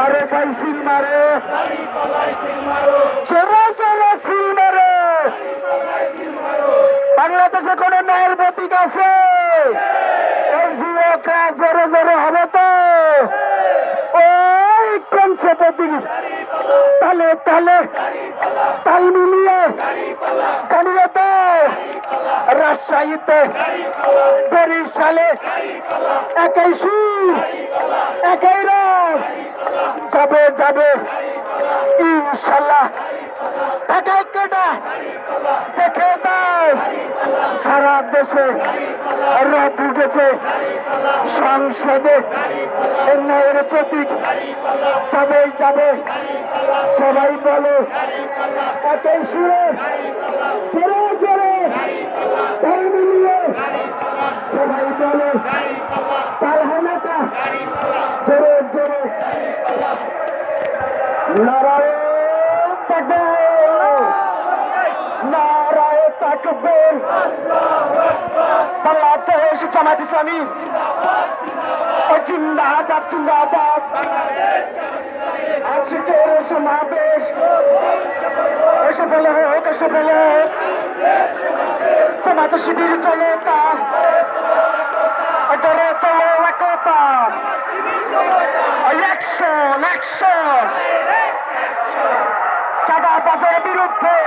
মারে ভাই সিল মারে, চলো চলো সিল মারে। বাংলাদেশে কোন ন্যায়ের প্রতীক আছে? এই যুবকরা জোরে জোরে হবে তো ওই কংসে প্রতীক তালে তালে তাল মিলিয়ে কানিয়াতে, রাজশাহীতে, বরিশালে একই সুর একই রং, যাবে যাবে ইনশাল্লাহ। ঢাকায় কেটা দেখে যাও, সারা দেশে রথ উঠেছে, সংসদে ন্যায়ের প্রতীক যাবেই যাবে। সবাই বলো একই সুরে জোরে জোরে তাল মিলিয়ে, সবাই বলো তাল হানাটা জোরে জোরে। নারায়ণ তাকবীর, নারায়ণ তাকবীর। বাংলাদেশ জামায়াত ইসলামী জিন্দাবাদ জিন্দাবাদ। আজকের সমাবেশ সফল হোক সফল হোক, জামায়াত শিবির জনতা গড়ে তোলো একতা। অ্যাকশন অ্যাকশন, চাঁদাবাজের বিরুদ্ধে